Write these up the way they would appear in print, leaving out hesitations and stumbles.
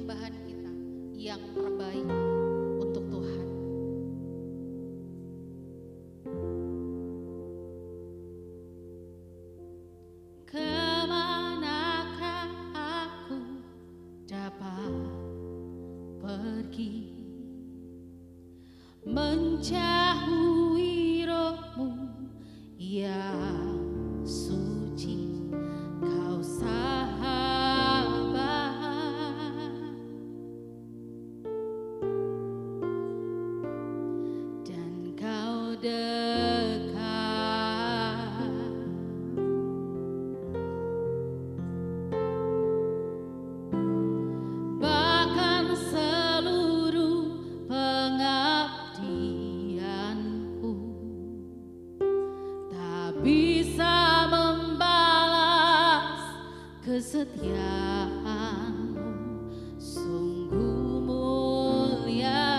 penyembahan kita yang terbaik untuk Tuhan. Kemanakah aku dapat pergi, menjauhi rohmu yang suci, kau sahabat, dan kau dekat. Bahkan seluruh pengabdianku tak bisa membalas kesetiaanmu, sungguh mulia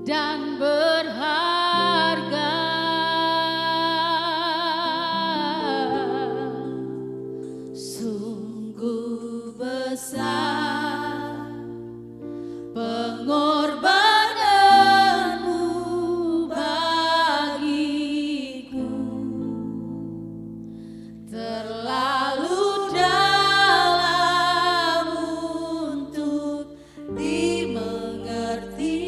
dan berharga. Sungguh besar pengorbananmu bagiku, terlalu dalam untuk dimengerti.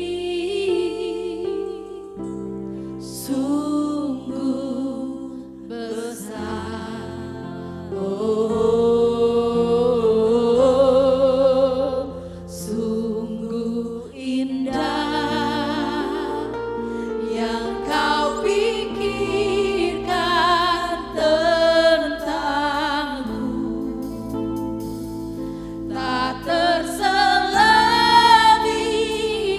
Sungguh besar, sungguh indah yang kau pikirkan tentangmu, tak terselami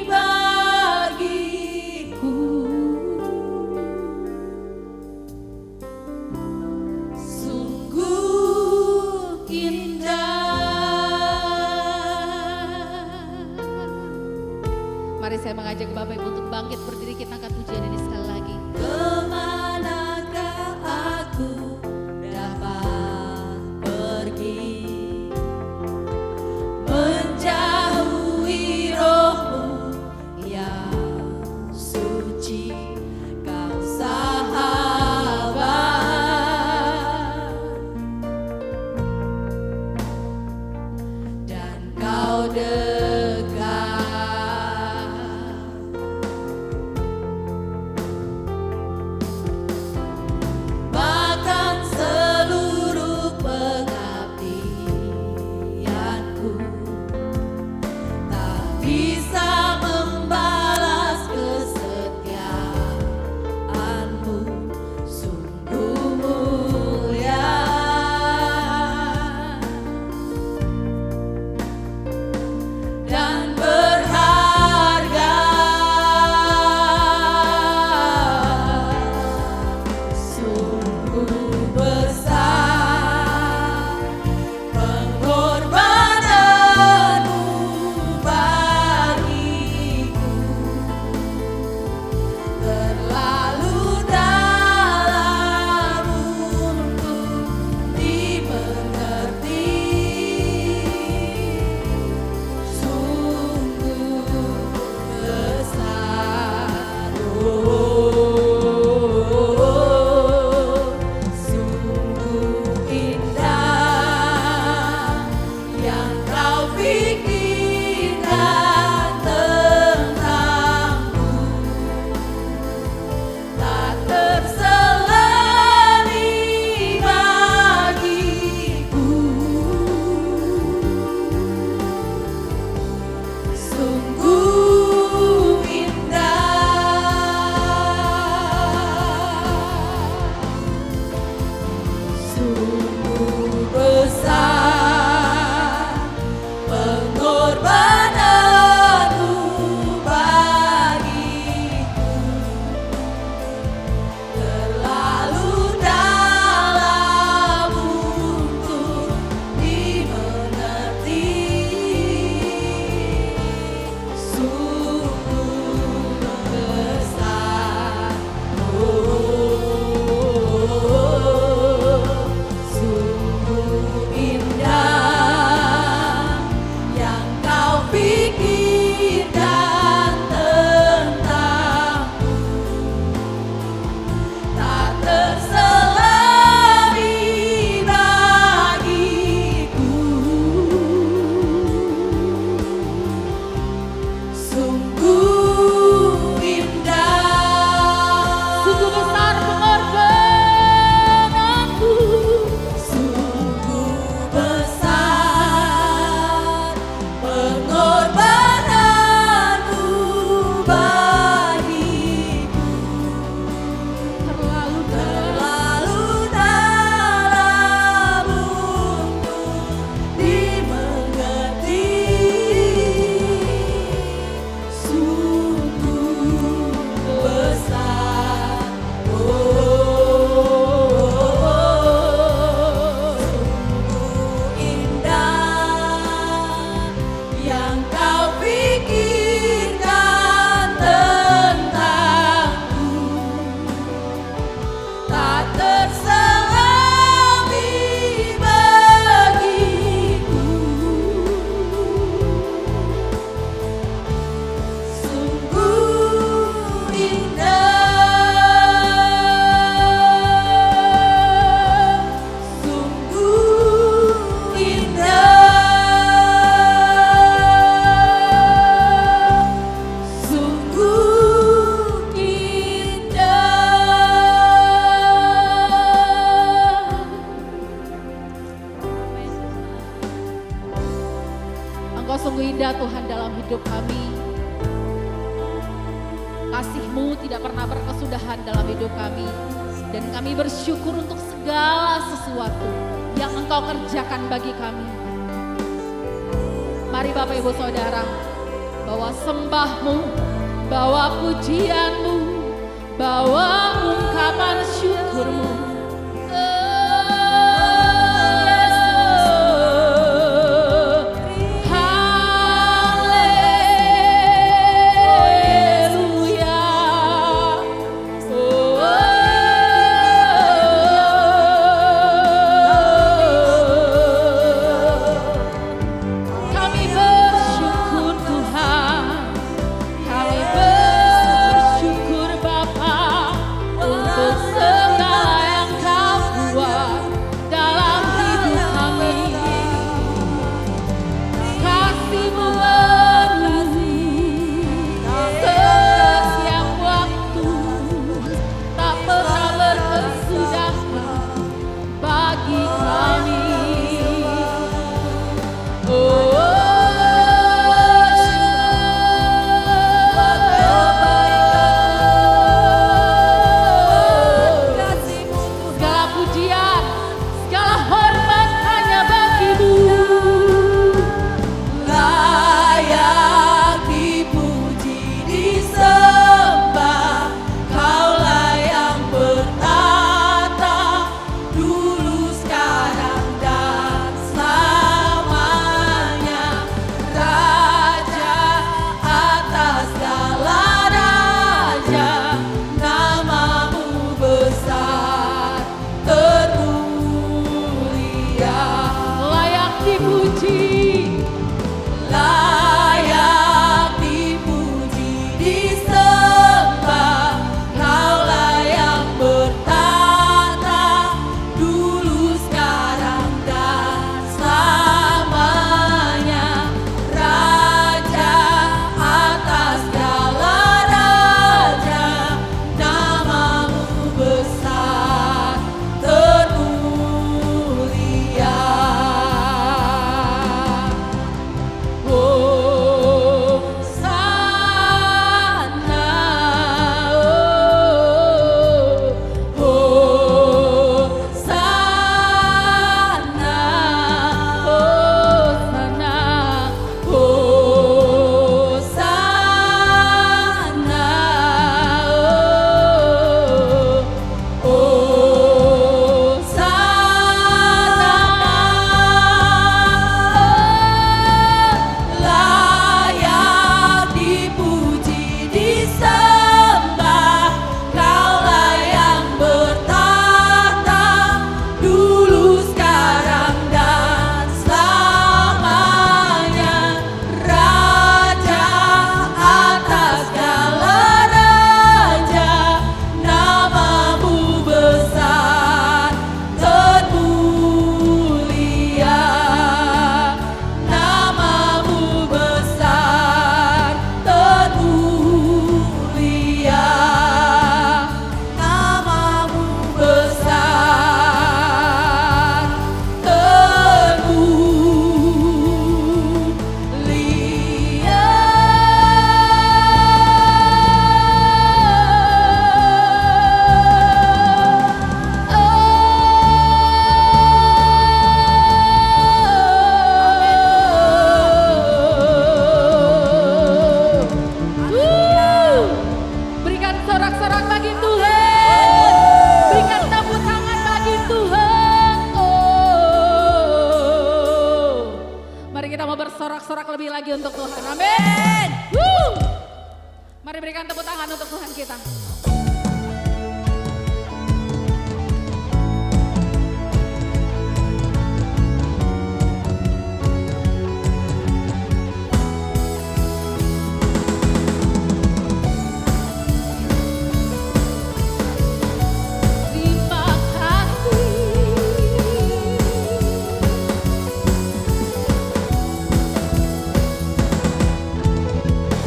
bagiku. Sungguh indah. Mari saya mengajak Bapak Ibu untuk bangkit berdiri, kita angkat pujian ini sekali lagi. Kemanakah aku dapat pergi, menjauhi rohmu yang suci, kau sahabat, dan kau dekat. Bahkan seluruh pengabdianku tak bisa membalas kesetiaanmu, sungguh mulia dan berharga. Sungguh besar pengorbananmu bagiku, terlalu dalam untuk dimengerti. Sungguh besar, sungguh indah yang kau pikirkan tentangku, tak terselami bagiku. Sungguh indah, sungguh besar pengorbananmu bagiku, terlalu dalam untuk dimengerti. Sungguh besar, sungguh sungguh indah Tuhan dalam hidup kami. Kasih-Mu tidak pernah berkesudahan dalam hidup kami. Dan kami bersyukur untuk segala sesuatu yang Engkau kerjakan bagi kami. Mari Bapak Ibu Saudara, bawa sembah-Mu, bawa pujian-Mu, bawa ungkapan syukur-Mu. Bersorak-sorak lebih lagi untuk Tuhan. Amin. Mari berikan tepuk tangan untuk Tuhan kita.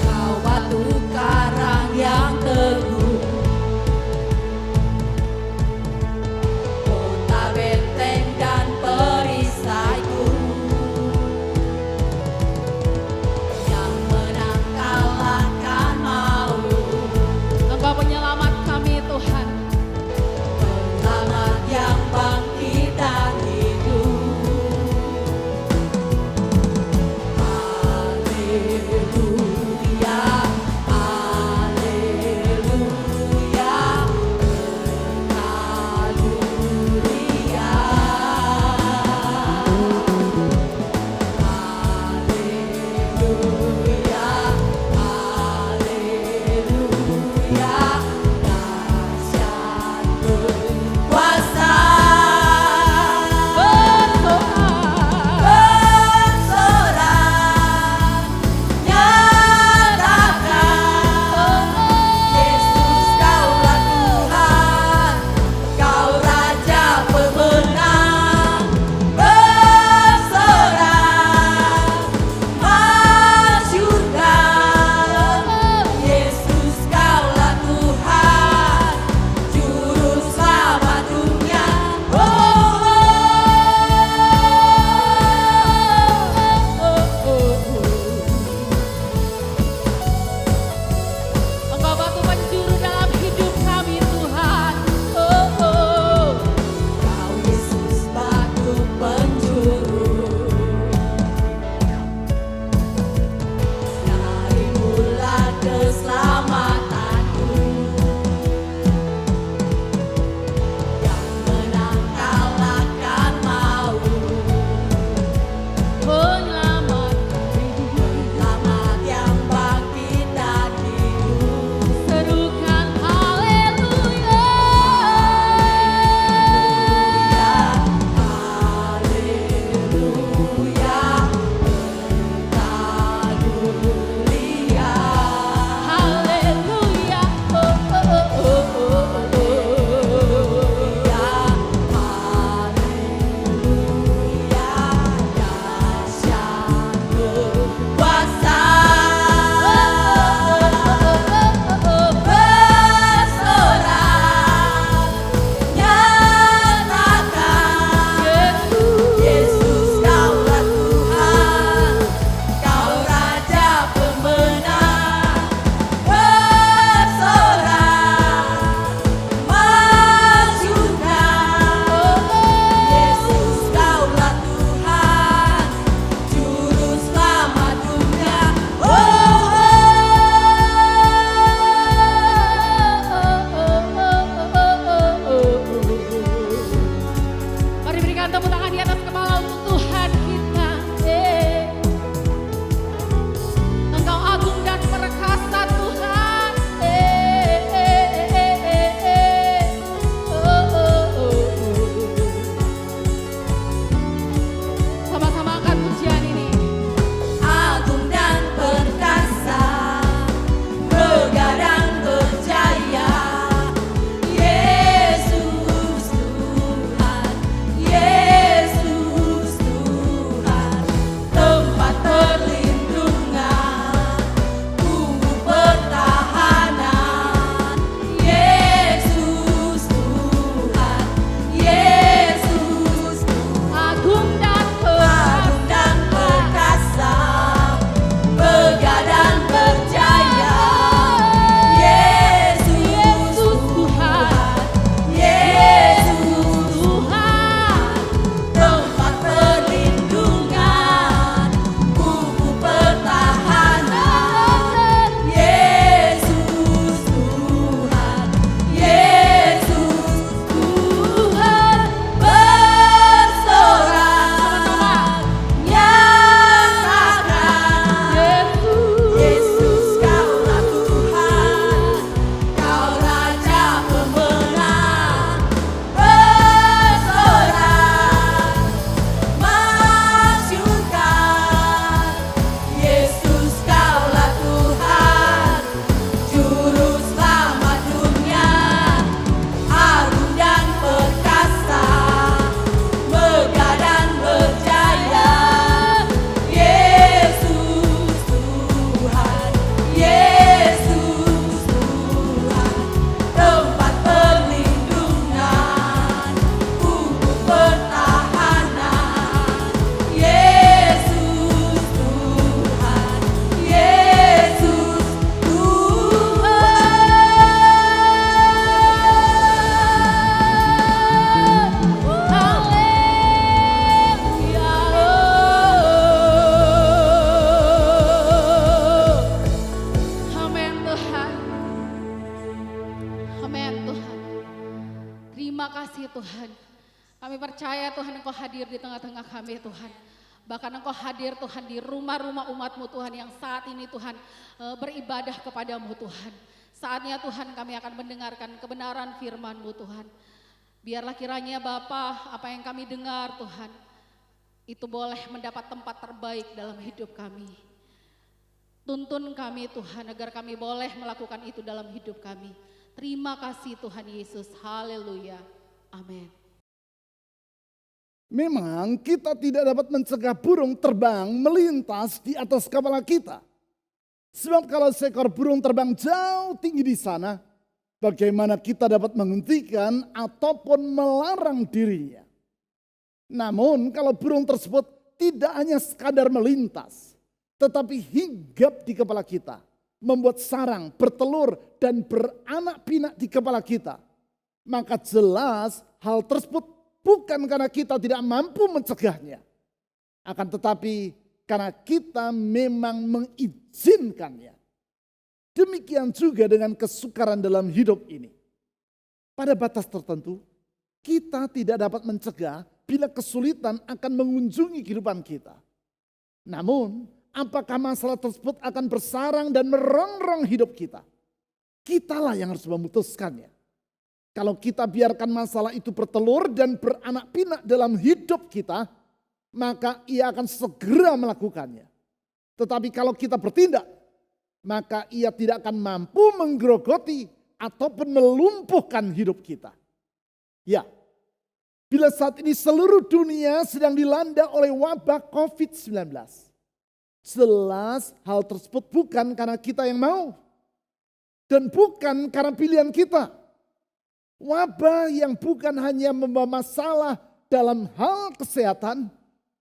Kau batu karang yang teguh, Berikan tepuk tangan di atas kepala untuk Tuhan kita. Engkau agung dan perkasa Tuhan. Sama-sama angkat pujian ini. Agung dan perkasa, begadang berjaya, Yesus Tuhan, Yesus Tuhan, tempat perlindungan, tubuh pertahanan, Yesus Tuhan, Yesus Agung dan agung dan perkasa, begadang berjaya, Yesus Tuhan, Yesus Tuhan, tempat perlindungan, buku pertahanan, Yesus Tuhan, Yesus Tuhan, bersorak nyatakan, Yesus Kaulah Tuhan, Kau Raja pemenang, bersorak masyurkan, Yesus Kaulah Tuhan, Juru Selamat dunia, agung dan perkasa, begadang berjaya, Yesus Tuhan, Yesus Tuhan, tempat perlindungan, buku pertahanan, Yesus Tuhan, Yesus Tuhan. Amin Tuhan. Amin Tuhan. Terima kasih Tuhan. Kami percaya Tuhan Engkau hadir di tengah-tengah kami Tuhan. Bahkan Engkau hadir Tuhan di rumah-rumah umat-Mu Tuhan yang saat ini Tuhan beribadah kepadamu Tuhan. Saatnya Tuhan kami akan mendengarkan kebenaran firman-Mu Tuhan. Biarlah kiranya Bapa apa yang kami dengar Tuhan itu boleh mendapat tempat terbaik dalam hidup kami. Tuntun kami Tuhan agar kami boleh melakukan itu dalam hidup kami. Terima kasih Tuhan Yesus. Haleluya. Amin. Memang kita tidak dapat mencegah burung terbang melintas di atas kepala kita. Sebab kalau seekor burung terbang jauh tinggi di sana, bagaimana kita dapat menghentikan ataupun melarang dirinya. Namun kalau burung tersebut tidak hanya sekadar melintas, tetapi hinggap di kepala kita, membuat sarang, bertelur, dan beranak pinak di kepala kita, maka jelas hal tersebut bukan karena kita tidak mampu mencegahnya, akan tetapi karena kita memang mengizinkannya. Demikian juga dengan kesukaran dalam hidup ini. Pada batas tertentu, kita tidak dapat mencegah bila kesulitan akan mengunjungi kehidupan kita. Namun, apakah masalah tersebut akan bersarang dan merongrong hidup kita? Kitalah yang harus memutuskannya. Kalau kita biarkan masalah itu bertelur dan beranak pinak dalam hidup kita, maka ia akan segera melakukannya. Tetapi kalau kita bertindak, maka ia tidak akan mampu menggerogoti ataupun melumpuhkan hidup kita. Ya, bila saat ini seluruh dunia sedang dilanda oleh wabah COVID-19, jelas hal tersebut bukan karena kita yang mau dan bukan karena pilihan kita. Wabah yang bukan hanya membawa masalah dalam hal kesehatan,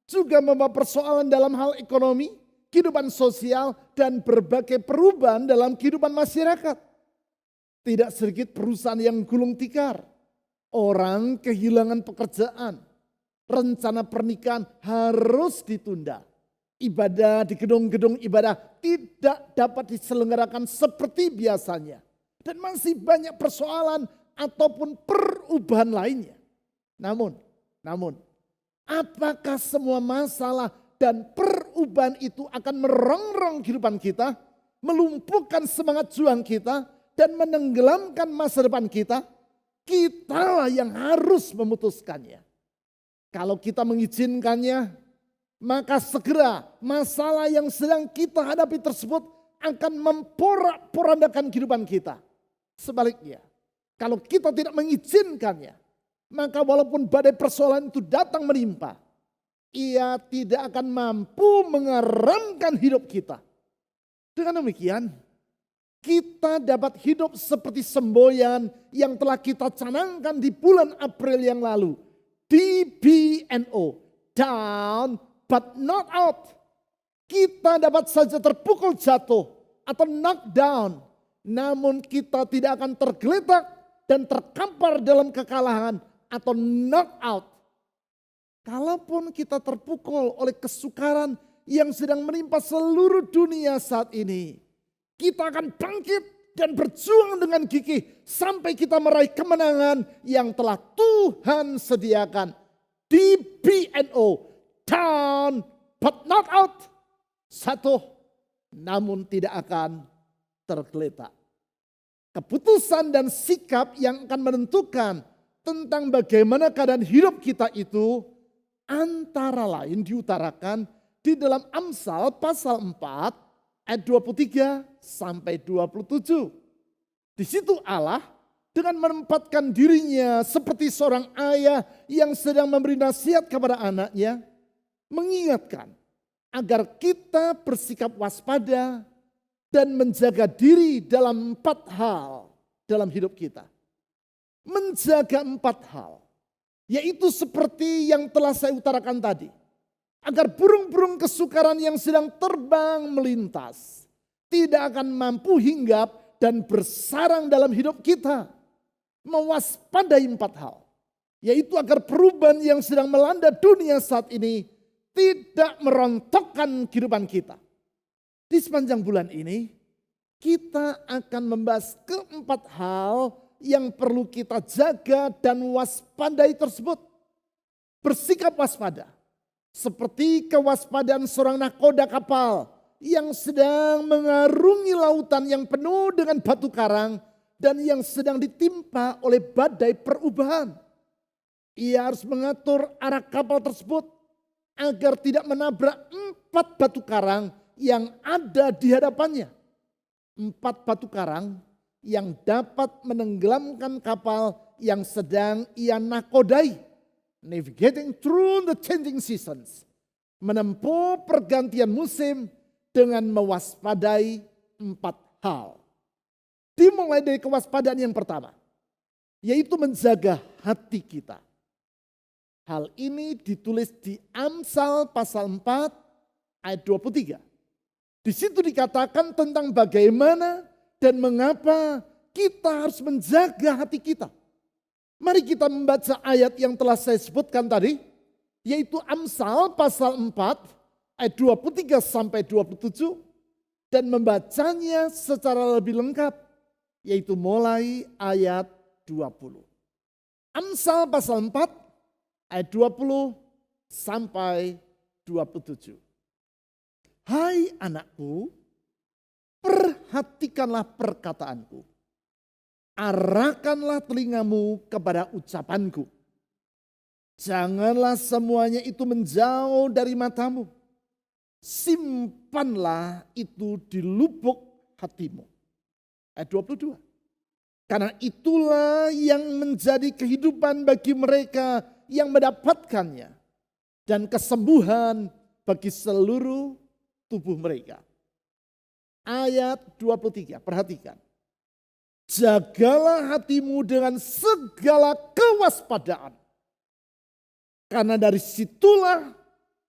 juga membawa persoalan dalam hal ekonomi, kehidupan sosial, dan berbagai perubahan dalam kehidupan masyarakat. Tidak sedikit perusahaan yang gulung tikar, orang kehilangan pekerjaan, rencana pernikahan harus ditunda. Ibadah di gedung-gedung ibadah tidak dapat diselenggarakan seperti biasanya. Dan masih banyak persoalan ataupun perubahan lainnya. Namun, Apakah semua masalah dan perubahan itu akan merongrong kehidupan kita, melumpuhkan semangat juang kita, dan menenggelamkan masa depan kita? Kitalah yang harus memutuskannya. Kalau kita mengizinkannya, maka segera masalah yang sedang kita hadapi tersebut akan memporak-porandakan kehidupan kita. Sebaliknya, kalau kita tidak mengizinkannya, maka walaupun badai persoalan itu datang menimpa, ia tidak akan mampu mengeramkan hidup kita. Dengan demikian, kita dapat hidup seperti semboyan yang telah kita canangkan di bulan April yang lalu. DBNO, down but not out. Kita dapat saja terpukul jatuh atau knock down, namun kita tidak akan tergeletak dan terkampar dalam kekalahan atau knock out. Kalaupun kita terpukul oleh kesukaran yang sedang menimpa seluruh dunia saat ini, kita akan bangkit dan berjuang dengan gigih sampai kita meraih kemenangan yang telah Tuhan sediakan. DBNO, down but not out. Satu, namun tidak akan tergeletak. Keputusan dan sikap yang akan menentukan tentang bagaimana keadaan hidup kita itu antara lain diutarakan di dalam Amsal pasal 4 ayat 23 sampai 27. Di situ Allah dengan menempatkan dirinya seperti seorang ayah yang sedang memberi nasihat kepada anaknya, mengingatkan agar kita bersikap waspada dan menjaga diri dalam 4 hal dalam hidup kita. Menjaga 4 hal, yaitu seperti yang telah saya utarakan tadi. Agar burung-burung kesukaran yang sedang terbang melintas tidak akan mampu hinggap dan bersarang dalam hidup kita. Mewaspadai 4 hal, yaitu agar perubahan yang sedang melanda dunia saat ini tidak merontokkan kehidupan kita. Di sepanjang bulan ini kita akan membahas keempat hal yang perlu kita jaga dan waspadai tersebut. Bersikap waspada. Seperti kewaspadaan seorang nahkoda kapal yang sedang mengarungi lautan yang penuh dengan batu karang dan yang sedang ditimpa oleh badai perubahan. Ia harus mengatur arah kapal tersebut agar tidak menabrak 4 batu karang yang ada di hadapannya. 4 batu karang yang dapat menenggelamkan kapal yang sedang ia nahkodai. Navigating through the changing seasons. Menempuh pergantian musim dengan mewaspadai 4 hal. Dimulai dari kewaspadaan yang pertama, yaitu menjaga hati kita. Hal ini ditulis di Amsal pasal 4 ayat 23. Di situ dikatakan tentang bagaimana dan mengapa kita harus menjaga hati kita. Mari kita membaca ayat yang telah saya sebutkan tadi, yaitu Amsal pasal 4 ayat 23 sampai 27 dan membacanya secara lebih lengkap, yaitu mulai ayat 20. Amsal pasal 4 ayat 20 sampai 27. Hai anakku, perhatikanlah perkataanku. Arahkanlah telingamu kepada ucapanku. Janganlah semuanya itu menjauh dari matamu. Simpanlah itu di lubuk hatimu. Ayat 22. Karena itulah yang menjadi kehidupan bagi mereka yang mendapatkannya. Dan kesembuhan bagi seluruh tubuh mereka. Ayat 23, perhatikan. Jagalah hatimu dengan segala kewaspadaan. Karena dari situlah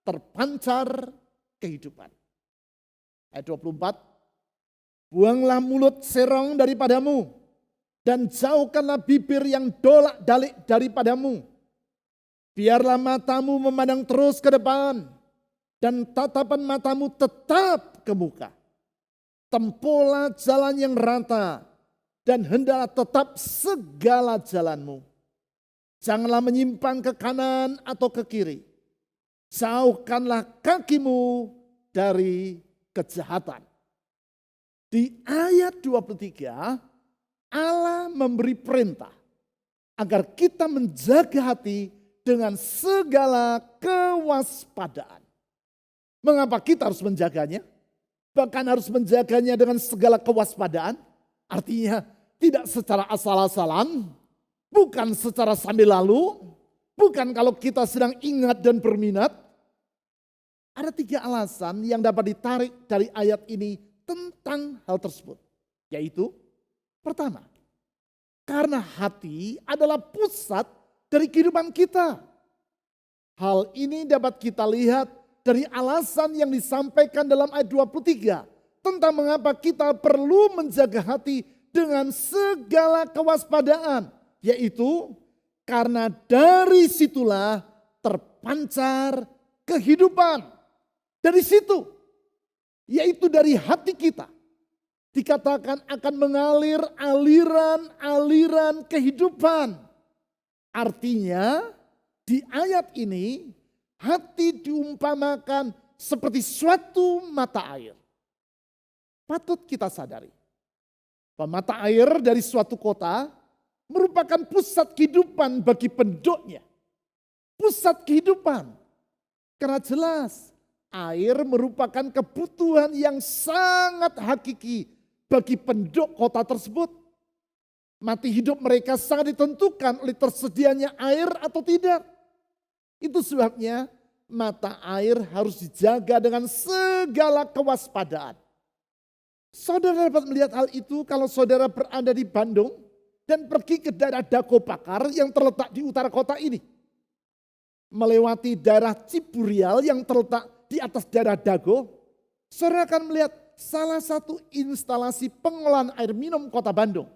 terpancar kehidupan. Ayat 24. Buanglah mulut serong daripadamu. Dan jauhkanlah bibir yang dolak-dalik daripadamu. Biarlah matamu memandang terus ke depan. Dan tatapan matamu tetap ke muka. Tempuhlah jalan yang rata. Dan hendaklah tetap segala jalanmu. Janganlah menyimpang ke kanan atau ke kiri. Jauhkanlah kakimu dari kejahatan. Di ayat 23, Allah memberi perintah agar kita menjaga hati dengan segala kewaspadaan. Mengapa kita harus menjaganya? Bahkan harus menjaganya dengan segala kewaspadaan. Artinya tidak secara asal-asalan, bukan secara sambil lalu, bukan kalau kita sedang ingat dan berminat. Ada 3 alasan yang dapat ditarik dari ayat ini tentang hal tersebut. Yaitu, pertama, karena hati adalah pusat dari kehidupan kita. Hal ini dapat kita lihat dari alasan yang disampaikan dalam ayat 23 tentang mengapa kita perlu menjaga hati dengan segala kewaspadaan. Yaitu karena dari situlah terpancar kehidupan. Dari situ, yaitu dari hati kita, dikatakan akan mengalir aliran-aliran kehidupan. Artinya di ayat ini hati diumpamakan seperti suatu mata air. Patut kita sadari bahwa mata air dari suatu kota merupakan pusat kehidupan bagi penduduknya. Pusat kehidupan. Karena jelas air merupakan kebutuhan yang sangat hakiki bagi penduduk kota tersebut. Mati hidup mereka sangat ditentukan oleh tersedianya air atau tidak. Itu sebabnya mata air harus dijaga dengan segala kewaspadaan. Saudara dapat melihat hal itu kalau saudara berada di Bandung dan pergi ke daerah Dago Pakar yang terletak di utara kota ini. Melewati daerah Ciburial yang terletak di atas daerah Dago, saudara akan melihat salah satu instalasi pengolahan air minum kota Bandung.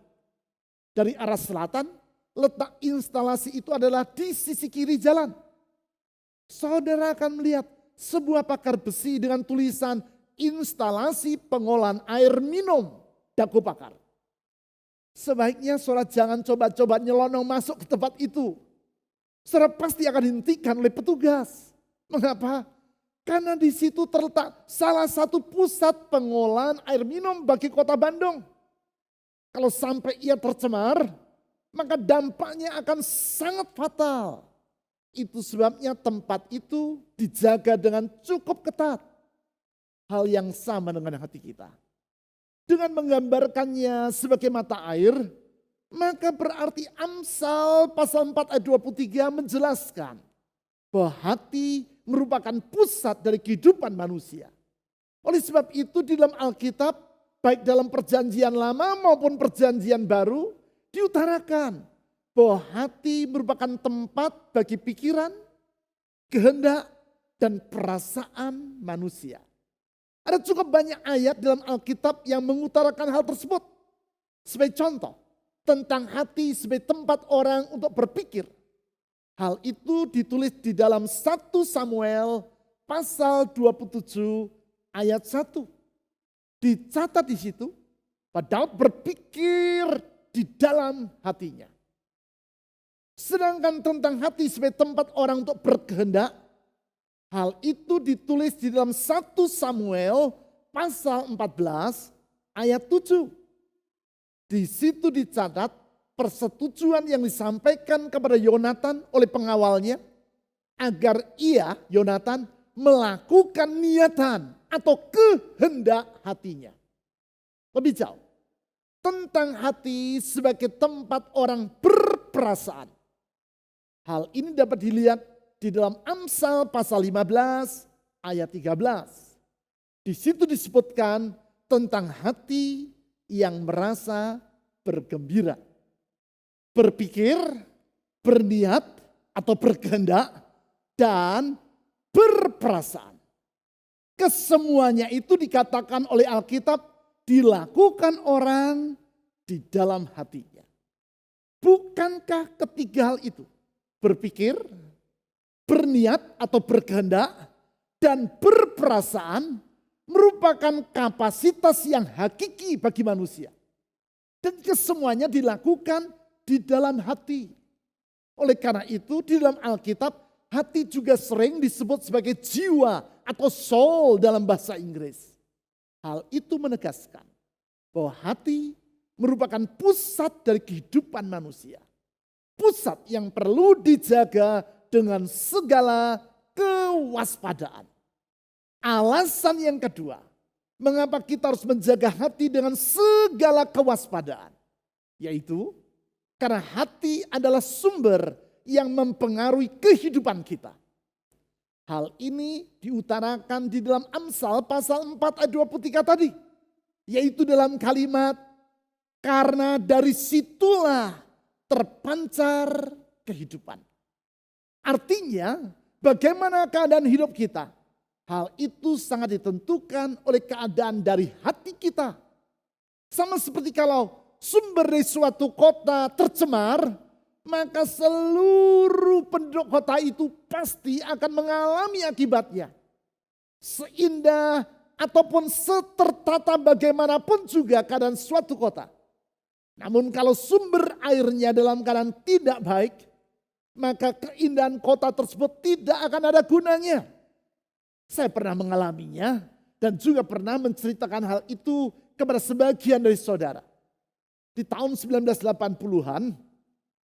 Dari arah selatan, letak instalasi itu adalah di sisi kiri jalan. Saudara akan melihat sebuah pagar besi dengan tulisan instalasi pengolahan air minum Dago Pakar. Sebaiknya saudara jangan coba-coba nyelonong masuk ke tempat itu. Saudara pasti akan dihentikan oleh petugas. Mengapa? Karena di situ terletak salah satu pusat pengolahan air minum bagi kota Bandung. Kalau sampai ia tercemar, maka dampaknya akan sangat fatal. Itu sebabnya tempat itu dijaga dengan cukup ketat. Hal yang sama dengan hati kita. Dengan menggambarkannya sebagai mata air, maka berarti Amsal pasal 4 ayat 23 menjelaskan bahwa hati merupakan pusat dari kehidupan manusia. Oleh sebab itu di dalam Alkitab, baik dalam perjanjian lama maupun perjanjian baru, diutarakan bahwa hati merupakan tempat bagi pikiran, kehendak, dan perasaan manusia. Ada cukup banyak ayat dalam Alkitab yang mengutarakan hal tersebut. Sebagai contoh, tentang hati sebagai tempat orang untuk berpikir. Hal itu ditulis di dalam 1 Samuel pasal 27 ayat 1. Dicatat di situ, bahwa Daud berpikir di dalam hatinya. Sedangkan tentang hati sebagai tempat orang untuk berkehendak, hal itu ditulis di dalam 1 Samuel pasal 14 ayat 7. Di situ dicatat persetujuan yang disampaikan kepada Yonatan oleh pengawalnya agar ia, Yonatan, melakukan niatan atau kehendak hatinya. Lebih jauh, tentang hati sebagai tempat orang berperasaan. Hal ini dapat dilihat di dalam Amsal pasal 15 ayat 13. Di situ disebutkan tentang hati yang merasa bergembira. Berpikir, berniat atau berkehendak, dan berperasaan. Kesemuanya itu dikatakan oleh Alkitab dilakukan orang di dalam hatinya. Bukankah ketiga hal itu, berpikir, berniat atau berkehendak, dan berperasaan merupakan kapasitas yang hakiki bagi manusia. Dan kesemuanya dilakukan di dalam hati. Oleh karena itu di dalam Alkitab hati juga sering disebut sebagai jiwa atau soul dalam bahasa Inggris. Hal itu menegaskan bahwa hati merupakan pusat dari kehidupan manusia. Pusat yang perlu dijaga dengan segala kewaspadaan. Alasan yang kedua, mengapa kita harus menjaga hati dengan segala kewaspadaan. Yaitu karena hati adalah sumber yang mempengaruhi kehidupan kita. Hal ini diutarakan di dalam Amsal pasal 4 ayat 23 tadi. Yaitu dalam kalimat, karena dari situlah terpancar kehidupan. Artinya, bagaimana keadaan hidup kita? Hal itu sangat ditentukan oleh keadaan dari hati kita. Sama seperti kalau sumber dari suatu kota tercemar, maka seluruh penduduk kota itu pasti akan mengalami akibatnya. Seindah ataupun setertata bagaimanapun juga keadaan suatu kota. Namun kalau sumber airnya dalam keadaan tidak baik, maka keindahan kota tersebut tidak akan ada gunanya. Saya pernah mengalaminya dan juga pernah menceritakan hal itu kepada sebagian dari saudara. Di tahun 1980-an,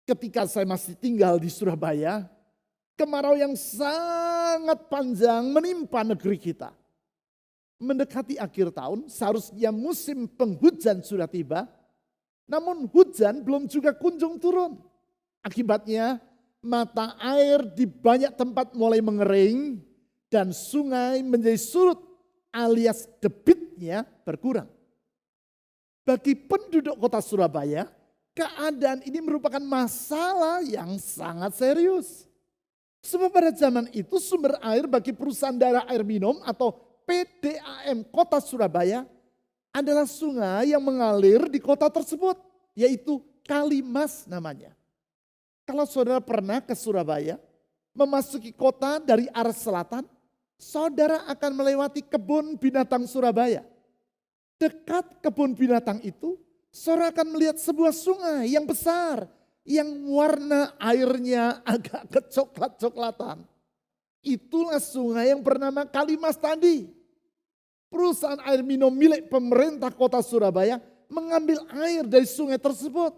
ketika saya masih tinggal di Surabaya, kemarau yang sangat panjang menimpa negeri kita. Mendekati akhir tahun, seharusnya musim penghujan sudah tiba, namun hujan belum juga kunjung turun. Akibatnya mata air di banyak tempat mulai mengering dan sungai menjadi surut alias debitnya berkurang. Bagi penduduk kota Surabaya, keadaan ini merupakan masalah yang sangat serius. Sebab pada zaman itu sumber air bagi perusahaan daerah air minum atau PDAM kota Surabaya adalah sungai yang mengalir di kota tersebut, yaitu Kalimas namanya. Kalau saudara pernah ke Surabaya, memasuki kota dari arah selatan, saudara akan melewati kebun binatang Surabaya. Dekat kebun binatang itu, saudara akan melihat sebuah sungai yang besar, yang warna airnya agak kecoklat-coklatan. Itulah sungai yang bernama Kalimas tadi. Perusahaan air minum milik pemerintah kota Surabaya mengambil air dari sungai tersebut.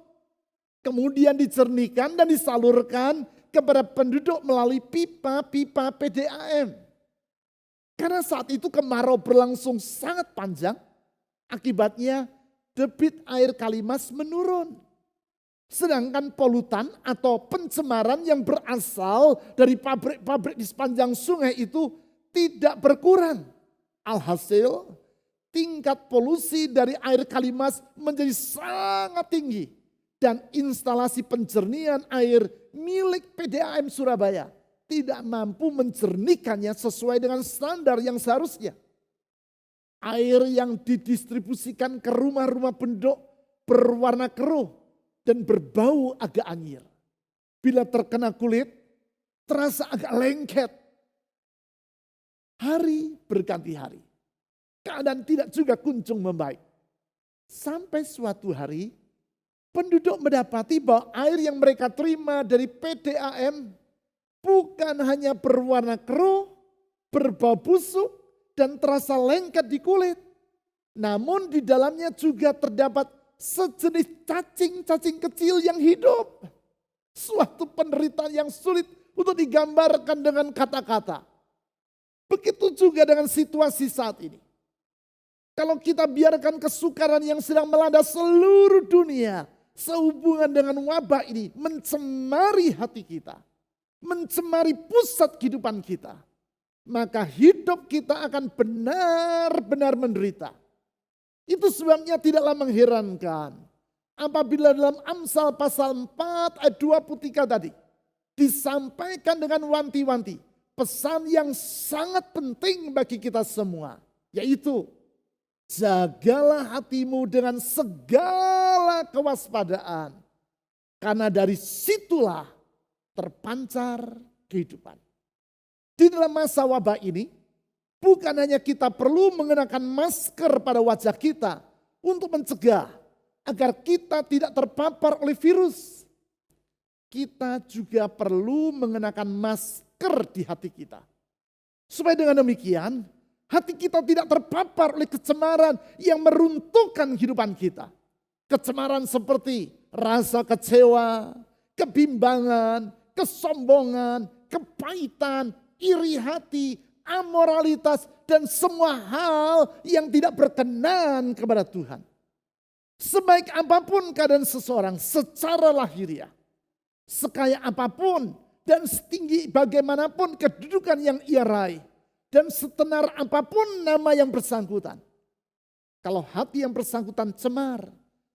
Kemudian dicernihkan dan disalurkan kepada penduduk melalui pipa-pipa PDAM. Karena saat itu kemarau berlangsung sangat panjang, akibatnya debit air Kalimas menurun. Sedangkan polutan atau pencemaran yang berasal dari pabrik-pabrik di sepanjang sungai itu tidak berkurang. Alhasil tingkat polusi dari air Kalimas menjadi sangat tinggi. Dan instalasi pencernihan air milik PDAM Surabaya tidak mampu mencernihkannya sesuai dengan standar yang seharusnya. Air yang didistribusikan ke rumah-rumah penduduk berwarna keruh dan berbau agak anyir. Bila terkena kulit, terasa agak lengket. Hari berganti hari. Keadaan tidak juga kunjung membaik. Sampai suatu hari, penduduk mendapati bahwa air yang mereka terima dari PDAM bukan hanya berwarna keruh, berbau busuk, dan terasa lengket di kulit. Namun di dalamnya juga terdapat sejenis cacing-cacing kecil yang hidup. Suatu penderitaan yang sulit untuk digambarkan dengan kata-kata. Begitu juga dengan situasi saat ini. Kalau kita biarkan kesukaran yang sedang melanda seluruh dunia sehubungan dengan wabah ini mencemari hati kita, mencemari pusat kehidupan kita, maka hidup kita akan benar-benar menderita. Itu sebabnya tidaklah mengherankan apabila dalam Amsal pasal 4 ayat 23 tadi disampaikan dengan wanti-wanti pesan yang sangat penting bagi kita semua, yaitu jagalah hatimu dengan segala kewaspadaan, karena dari situlah terpancar kehidupan. Di dalam masa wabah ini, bukan hanya kita perlu mengenakan masker pada wajah kita untuk mencegah agar kita tidak terpapar oleh virus. Kita juga perlu mengenakan masker masker di hati kita. Supaya dengan demikian, hati kita tidak terpapar oleh kecemaran yang meruntuhkan kehidupan kita. Kecemaran seperti rasa kecewa, kebimbangan, kesombongan, kepahitan, iri hati, amoralitas, dan semua hal yang tidak berkenan kepada Tuhan. Sebaik apapun keadaan seseorang secara lahiriah, sekaya apapun dan setinggi bagaimanapun kedudukan yang ia raih, dan setenar apapun nama yang bersangkutan. Kalau hati yang bersangkutan cemar,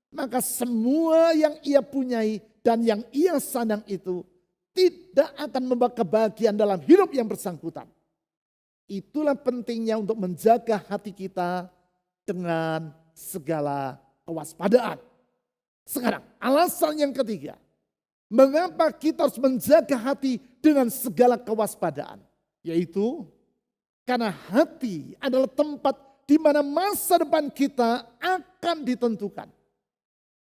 maka semua yang ia punyai dan yang ia sandang itu tidak akan membawa kebahagiaan dalam hidup yang bersangkutan. Itulah pentingnya untuk menjaga hati kita dengan segala kewaspadaan. Sekarang alasan yang ketiga, mengapa kita harus menjaga hati dengan segala kewaspadaan? Yaitu karena hati adalah tempat di mana masa depan kita akan ditentukan.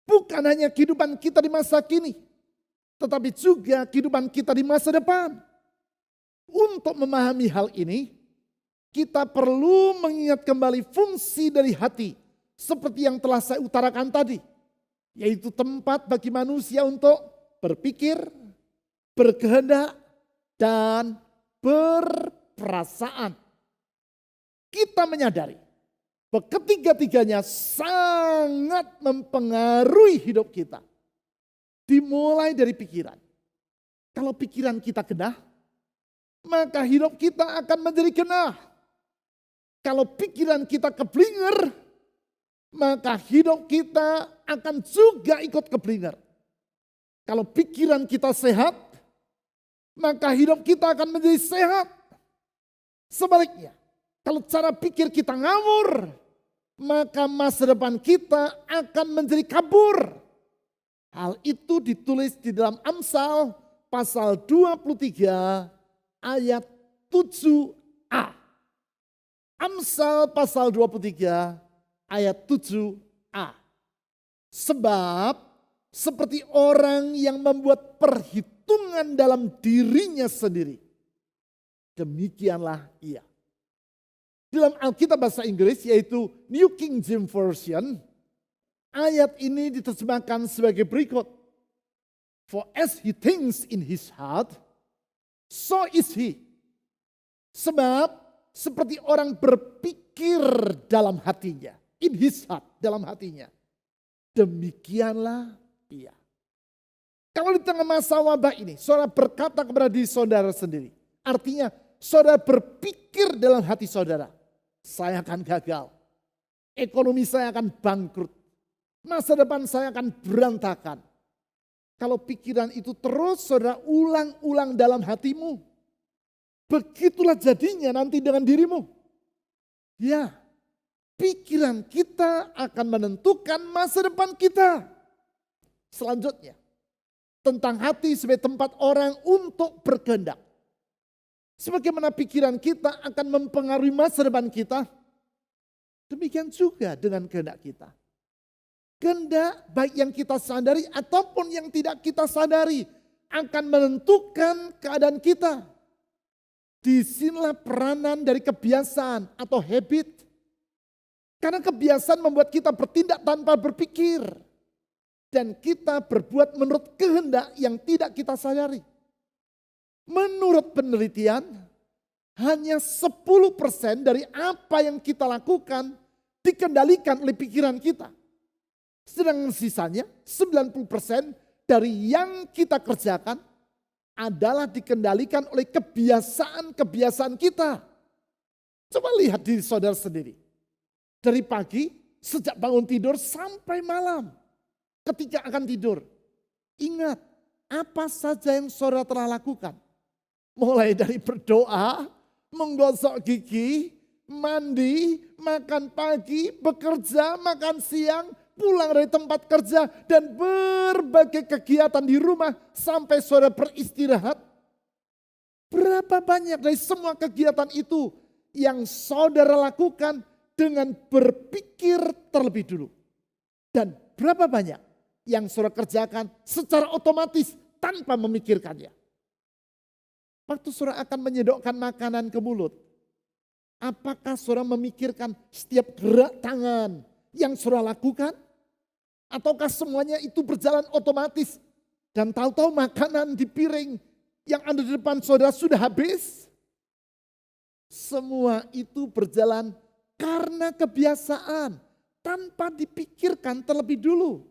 Bukan hanya kehidupan kita di masa kini, tetapi juga kehidupan kita di masa depan. Untuk memahami hal ini, kita perlu mengingat kembali fungsi dari hati seperti yang telah saya utarakan tadi, yaitu tempat bagi manusia untuk berpikir, berkehendak, dan berperasaan. Kita menyadari bahwa ketiga-tiganya sangat mempengaruhi hidup kita. Dimulai dari pikiran. Kalau pikiran kita genah, maka hidup kita akan menjadi genah. Kalau pikiran kita keblinger, maka hidup kita akan juga ikut keblinger. Kalau pikiran kita sehat, maka hidup kita akan menjadi sehat. Sebaliknya, kalau cara pikir kita ngawur, maka masa depan kita akan menjadi kabur. Hal itu ditulis di dalam Amsal pasal 23 ayat 7a. Amsal pasal 23 ayat 7a. Sebab seperti orang yang membuat perhitungan dalam dirinya sendiri, demikianlah ia. Dalam Alkitab bahasa Inggris yaitu New King James Version, ayat ini diterjemahkan sebagai berikut. For as he thinks in his heart, so is he. Sebab seperti orang berpikir dalam hatinya, in his heart, dalam hatinya, demikianlah ia. Kalau di tengah masa wabah ini, saudara berkata kepada diri saudara sendiri, artinya saudara berpikir dalam hati saudara, saya akan gagal, ekonomi saya akan bangkrut, masa depan saya akan berantakan. Kalau pikiran itu terus saudara ulang-ulang dalam hatimu, begitulah jadinya nanti dengan dirimu. Ya, pikiran kita akan menentukan masa depan kita. Selanjutnya, tentang hati sebagai tempat orang untuk berkehendak. Sebagaimana pikiran kita akan mempengaruhi masa depan kita, demikian juga dengan kehendak kita. Kehendak baik yang kita sadari ataupun yang tidak kita sadari akan menentukan keadaan kita. Disinilah peranan dari kebiasaan atau habit. Karena kebiasaan membuat kita bertindak tanpa berpikir. Dan kita berbuat menurut kehendak yang tidak kita sadari. Menurut penelitian, hanya 10% dari apa yang kita lakukan dikendalikan oleh pikiran kita. Sedangkan sisanya 90% dari yang kita kerjakan adalah dikendalikan oleh kebiasaan-kebiasaan kita. Coba lihat diri saudara sendiri. Dari pagi, sejak bangun tidur sampai malam. Ketika akan tidur, ingat apa saja yang saudara telah lakukan. Mulai dari berdoa, menggosok gigi, mandi, makan pagi, bekerja, makan siang, pulang dari tempat kerja, dan berbagai kegiatan di rumah sampai saudara beristirahat. Berapa banyak dari semua kegiatan itu yang saudara lakukan dengan berpikir terlebih dulu? Dan berapa banyak yang saudara kerjakan secara otomatis tanpa memikirkannya? Waktu saudara akan menyedokkan makanan ke mulut, apakah saudara memikirkan setiap gerak tangan yang saudara lakukan? Ataukah semuanya itu berjalan otomatis dan tahu-tahu makanan di piring yang ada di depan saudara sudah habis? Semua itu berjalan karena kebiasaan tanpa dipikirkan terlebih dulu.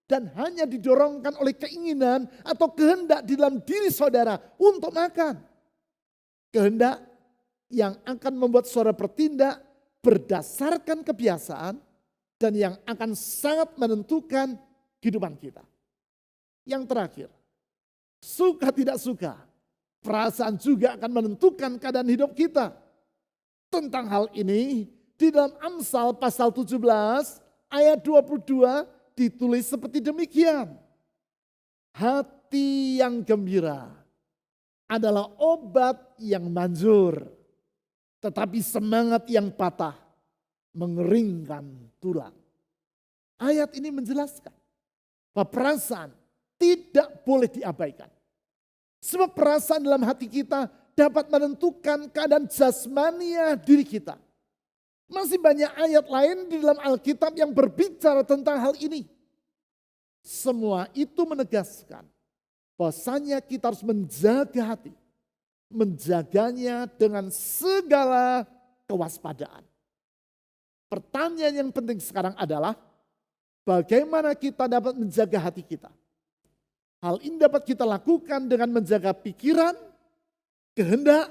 Dan hanya didorongkan oleh keinginan atau kehendak di dalam diri saudara untuk makan. Kehendak yang akan membuat saudara bertindak berdasarkan kebiasaan dan yang akan sangat menentukan kehidupan kita. Yang terakhir, suka tidak suka, perasaan juga akan menentukan keadaan hidup kita. Tentang hal ini, di dalam Amsal pasal 17 ayat 22 ditulis seperti demikian. Hati yang gembira adalah obat yang manjur, tetapi semangat yang patah mengeringkan tulang. Ayat ini menjelaskan bahwa perasaan tidak boleh diabaikan. Sebab perasaan dalam hati kita dapat menentukan keadaan jasmania diri kita. Masih banyak ayat lain di dalam Alkitab yang berbicara tentang hal ini. Semua itu menegaskan bahwasanya kita harus menjaga hati. Menjaganya dengan segala kewaspadaan. Pertanyaan yang penting sekarang adalah bagaimana kita dapat menjaga hati kita. Hal ini dapat kita lakukan dengan menjaga pikiran, kehendak,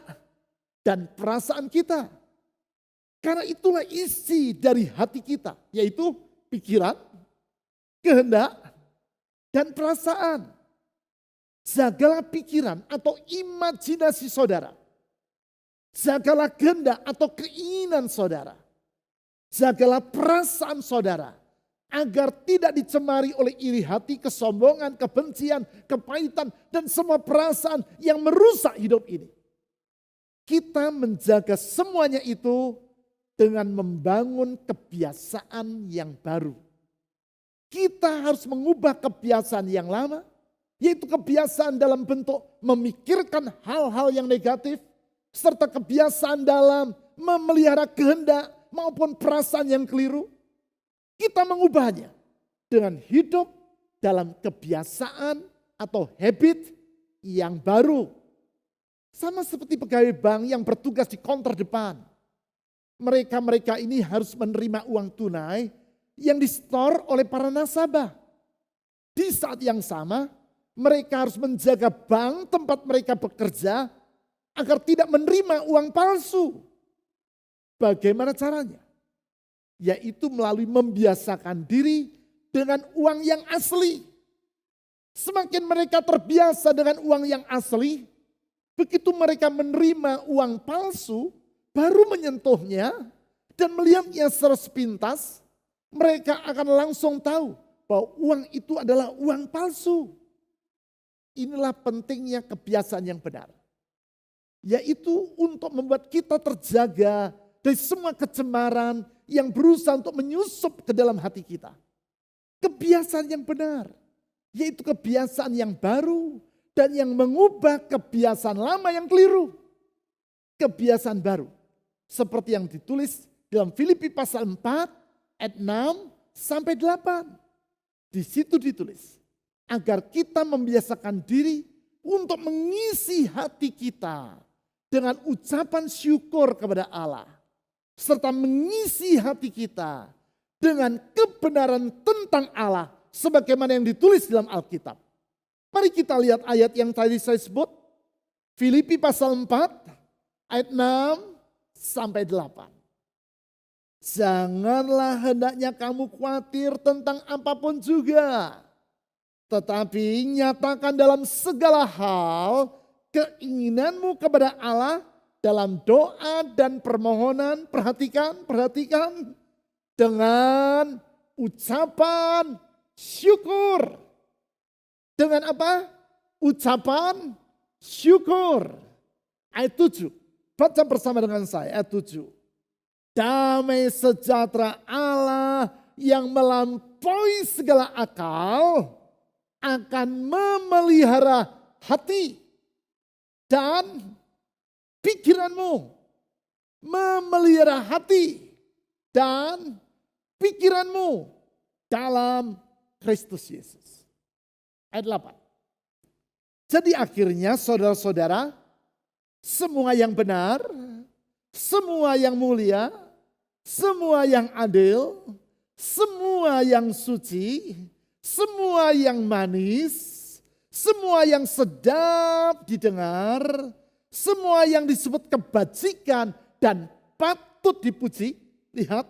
dan perasaan kita. Karena itulah isi dari hati kita, yaitu pikiran, kehendak, dan perasaan. Jagalah pikiran atau imajinasi saudara. Jagalah kehendak atau keinginan saudara. Jagalah perasaan saudara. Agar tidak dicemari oleh iri hati, kesombongan, kebencian, kepahitan, dan semua perasaan yang merusak hidup ini. Kita menjaga semuanya itu dengan membangun kebiasaan yang baru. Kita harus mengubah kebiasaan yang lama, yaitu kebiasaan dalam bentuk memikirkan hal-hal yang negatif, serta kebiasaan dalam memelihara kehendak maupun perasaan yang keliru. Kita mengubahnya dengan hidup dalam kebiasaan atau habit yang baru. Sama seperti pegawai bank yang bertugas di counter depan. Mereka ini harus menerima uang tunai yang disetor oleh para nasabah. Di saat yang sama, mereka harus menjaga bank tempat mereka bekerja agar tidak menerima uang palsu. Bagaimana caranya? Yaitu melalui membiasakan diri dengan uang yang asli. Semakin mereka terbiasa dengan uang yang asli, begitu mereka menerima uang palsu, baru menyentuhnya dan melihatnya secara sepintas, mereka akan langsung tahu bahwa uang itu adalah uang palsu. Inilah pentingnya kebiasaan yang benar. Yaitu untuk membuat kita terjaga dari semua kecemaran yang berusaha untuk menyusup ke dalam hati kita. Kebiasaan yang benar, yaitu kebiasaan yang baru dan yang mengubah kebiasaan lama yang keliru. Kebiasaan baru. Seperti yang ditulis dalam Filipi pasal 4 ayat 6 sampai 8. Di situ ditulis, agar kita membiasakan diri untuk mengisi hati kita dengan ucapan syukur kepada Allah. Serta mengisi hati kita dengan kebenaran tentang Allah sebagaimana yang ditulis dalam Alkitab. Mari kita lihat ayat yang tadi saya sebut. Filipi pasal 4 ayat 6 sampai 8. Janganlah hendaknya kamu khawatir tentang apapun juga. Tetapi nyatakan dalam segala hal keinginanmu kepada Allah dalam doa dan permohonan. Perhatikan. Dengan ucapan syukur. Dengan apa? Ucapan syukur. Ayat 7. Baca bersama dengan saya ayat 7. Damai sejahtera Allah yang melampaui segala akal akan memelihara hati dan pikiranmu. Memelihara hati dan pikiranmu dalam Kristus Yesus. Ayat 8. Jadi akhirnya saudara-saudara, semua yang benar, semua yang mulia, semua yang adil, semua yang suci, semua yang manis, semua yang sedap didengar, semua yang disebut kebajikan dan patut dipuji, lihat,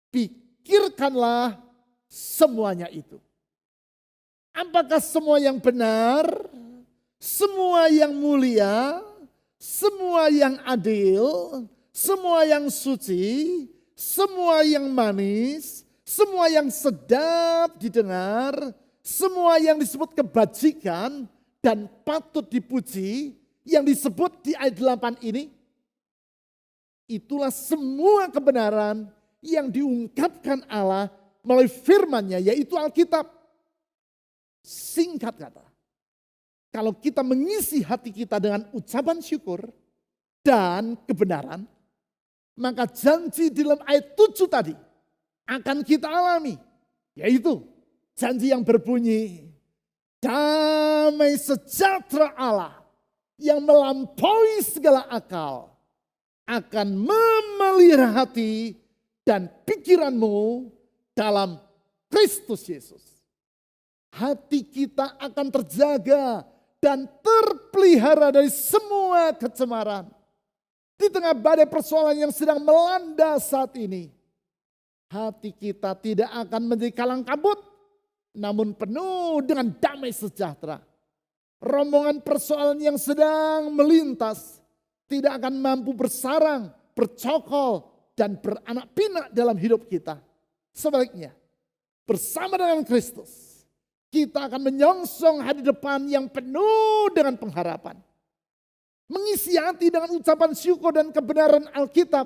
pikirkanlah semuanya itu. Apakah semua yang benar, semua yang mulia, semua yang adil, semua yang suci, semua yang manis, semua yang sedap didengar, semua yang disebut kebajikan dan patut dipuji, yang disebut di ayat 8 ini, itulah semua kebenaran yang diungkapkan Allah melalui firman-Nya, yaitu Alkitab. Singkat kata, kalau kita mengisi hati kita dengan ucapan syukur dan kebenaran, maka janji di dalam ayat 7 tadi akan kita alami, yaitu janji yang berbunyi, damai sejahtera Allah yang melampaui segala akal akan memelihara hati dan pikiranmu dalam Kristus Yesus. Hati kita akan terjaga dan terpelihara dari semua kecemaran. Di tengah badai persoalan yang sedang melanda saat ini, hati kita tidak akan menjadi kalang kabut, namun penuh dengan damai sejahtera. Rombongan persoalan yang sedang melintas tidak akan mampu bersarang, bercokol, dan beranak pinak dalam hidup kita. Sebaliknya, bersama dengan Kristus, kita akan menyongsong hari depan yang penuh dengan pengharapan. Mengisi hati dengan ucapan syukur dan kebenaran Alkitab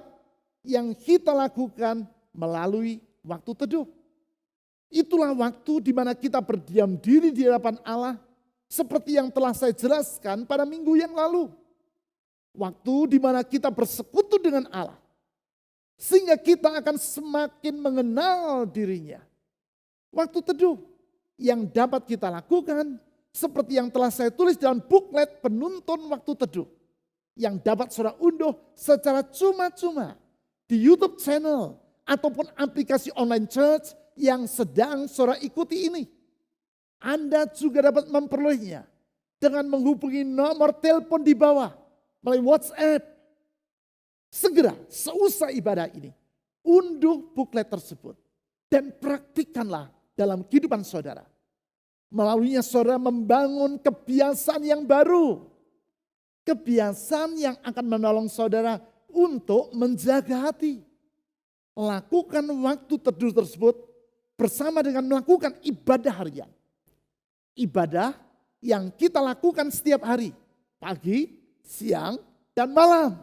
yang kita lakukan melalui waktu teduh. Itulah waktu di mana kita berdiam diri di hadapan Allah seperti yang telah saya jelaskan pada minggu yang lalu. Waktu di mana kita bersekutu dengan Allah sehingga kita akan semakin mengenal dirinya. Waktu teduh yang dapat kita lakukan seperti yang telah saya tulis dalam buklet penuntun waktu teduh yang dapat saudara unduh secara cuma-cuma di YouTube channel ataupun aplikasi online church yang sedang saudara ikuti ini. Anda juga dapat memperolehnya dengan menghubungi nomor telepon di bawah melalui WhatsApp. Segera seusai ibadah ini, unduh buklet tersebut dan praktikkanlah dalam kehidupan saudara. Melaluinya saudara membangun kebiasaan yang baru. Kebiasaan yang akan menolong saudara untuk menjaga hati. Lakukan waktu teduh tersebut bersama dengan melakukan ibadah harian. Ibadah yang kita lakukan setiap hari. Pagi, siang, dan malam.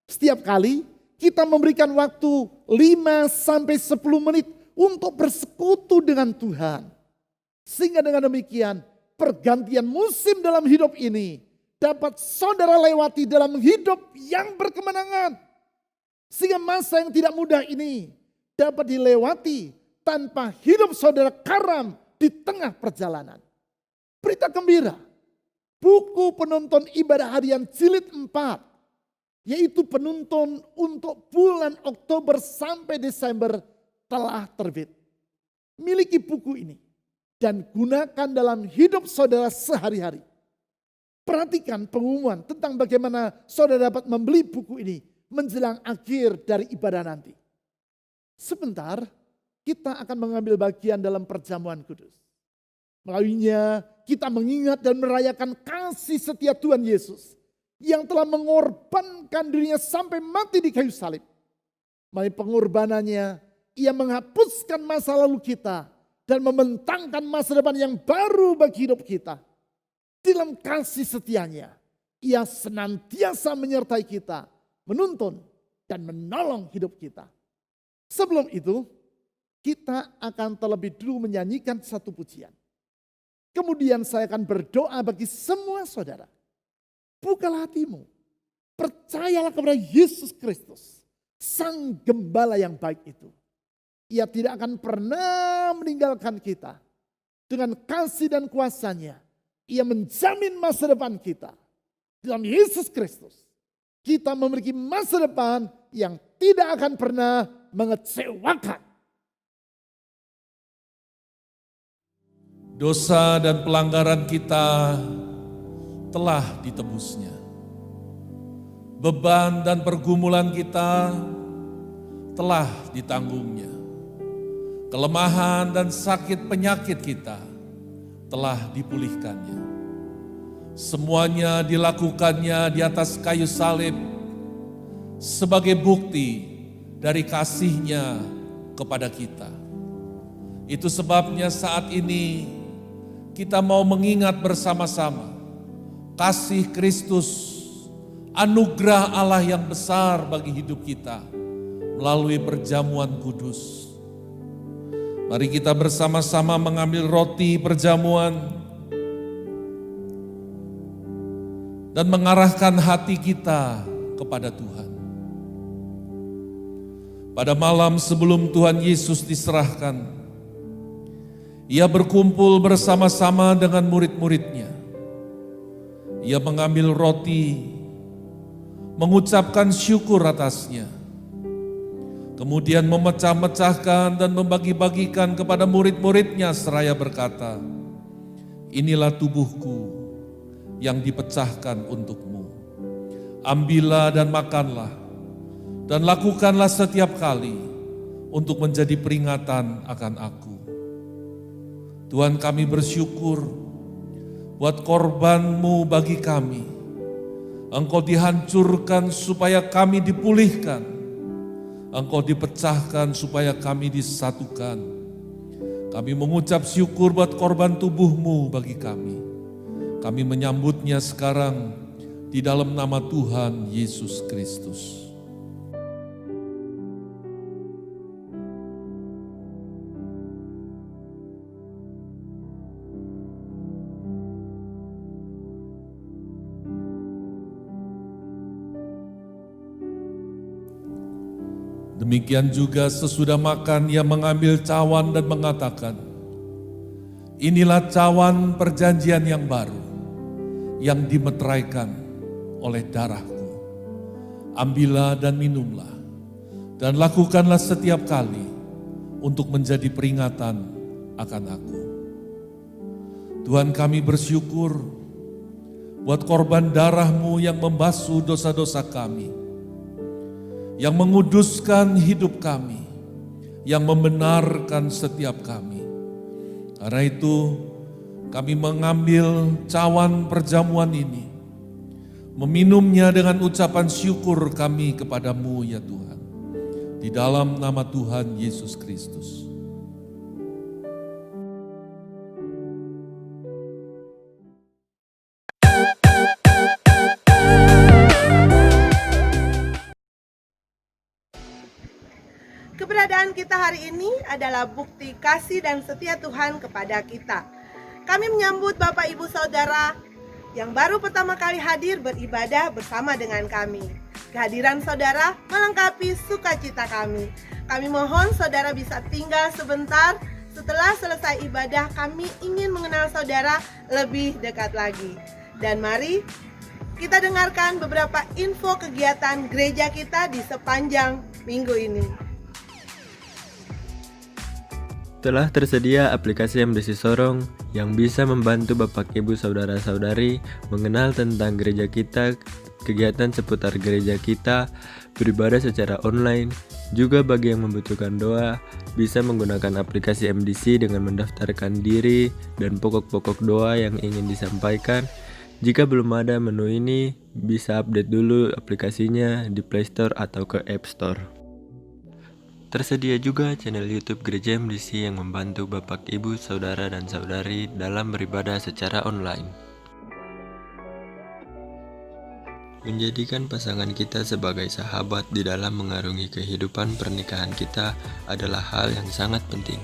Setiap kali kita memberikan waktu 5-10 menit untuk bersekutu dengan Tuhan. Sehingga dengan demikian pergantian musim dalam hidup ini dapat saudara lewati dalam hidup yang berkemenangan. Sehingga masa yang tidak mudah ini dapat dilewati tanpa hidup saudara karam di tengah perjalanan. Berita gembira, buku penuntun ibadah harian jilid 4, yaitu penuntun untuk bulan Oktober sampai Desember telah terbit. Miliki buku ini dan gunakan dalam hidup saudara sehari-hari. Perhatikan pengumuman tentang bagaimana saudara dapat membeli buku ini menjelang akhir dari ibadah nanti. Sebentar, kita akan mengambil bagian dalam perjamuan kudus. Melaluinya kita mengingat dan merayakan kasih setia Tuhan Yesus yang telah mengorbankan dirinya sampai mati di kayu salib. Melalui pengorbanannya, ia menghapuskan masa lalu kita dan membentangkan masa depan yang baru bagi hidup kita. Dalam kasih setianya, ia senantiasa menyertai kita, menuntun dan menolong hidup kita. Sebelum itu, kita akan terlebih dulu menyanyikan satu pujian. Kemudian saya akan berdoa bagi semua saudara. Bukalah hatimu. Percayalah kepada Yesus Kristus, Sang Gembala yang baik itu. Ia tidak akan pernah meninggalkan kita. Dengan kasih dan kuasanya, Ia menjamin masa depan kita. Dalam Yesus Kristus, kita memiliki masa depan yang tidak akan pernah mengecewakan. Dosa dan pelanggaran kita telah ditebusnya. Beban dan pergumulan kita telah ditanggungnya. Kelemahan dan sakit penyakit kita telah dipulihkannya. Semuanya dilakukannya di atas kayu salib sebagai bukti dari kasih-Nya kepada kita. Itu sebabnya saat ini kita mau mengingat bersama-sama kasih Kristus, anugerah Allah yang besar bagi hidup kita melalui perjamuan kudus. Mari kita bersama-sama mengambil roti perjamuan dan mengarahkan hati kita kepada Tuhan. Pada malam sebelum Tuhan Yesus diserahkan, Ia berkumpul bersama-sama dengan murid-muridnya. Ia mengambil roti, mengucapkan syukur atasnya, kemudian memecah-mecahkan dan membagi-bagikan kepada murid-muridnya seraya berkata, "Inilah tubuhku yang dipecahkan untukmu. Ambillah dan makanlah, dan lakukanlah setiap kali untuk menjadi peringatan akan aku." Tuhan, kami bersyukur buat korban-Mu bagi kami. Engkau dihancurkan supaya kami dipulihkan. Engkau dipecahkan supaya kami disatukan. Kami mengucap syukur buat korban tubuh-Mu bagi kami. Kami menyambutnya sekarang di dalam nama Tuhan Yesus Kristus. Demikian juga sesudah makan Ia mengambil cawan dan mengatakan, "Inilah cawan perjanjian yang baru yang dimeteraikan oleh darahku. Ambillah dan minumlah, dan lakukanlah setiap kali untuk menjadi peringatan akan aku." Tuhan, kami bersyukur buat korban darah-Mu yang membasuh dosa-dosa kami, yang menguduskan hidup kami, yang membenarkan setiap kami. Karena itu kami mengambil cawan perjamuan ini, meminumnya dengan ucapan syukur kami kepada-Mu ya Tuhan. Di dalam nama Tuhan Yesus Kristus. Keberadaan kita hari ini adalah bukti kasih dan setia Tuhan kepada kita. Kami menyambut Bapak Ibu Saudara yang baru pertama kali hadir beribadah bersama dengan kami. Kehadiran saudara melengkapi sukacita kami. Kami mohon saudara bisa tinggal sebentar. Setelah selesai ibadah, kami ingin mengenal saudara lebih dekat lagi. Dan mari kita dengarkan beberapa info kegiatan gereja kita di sepanjang minggu ini. Telah tersedia aplikasi MDC Sorong yang bisa membantu Bapak Ibu Saudara-saudari mengenal tentang gereja kita, kegiatan seputar gereja kita, beribadah secara online. Juga bagi yang membutuhkan doa, bisa menggunakan aplikasi MDC dengan mendaftarkan diri dan pokok-pokok doa yang ingin disampaikan. Jika belum ada menu ini, bisa update dulu aplikasinya di Play Store atau ke App Store. Tersedia juga channel YouTube Gereja MDC yang membantu Bapak, Ibu, Saudara, dan Saudari dalam beribadah secara online. Menjadikan pasangan kita sebagai sahabat di dalam mengarungi kehidupan pernikahan kita adalah hal yang sangat penting.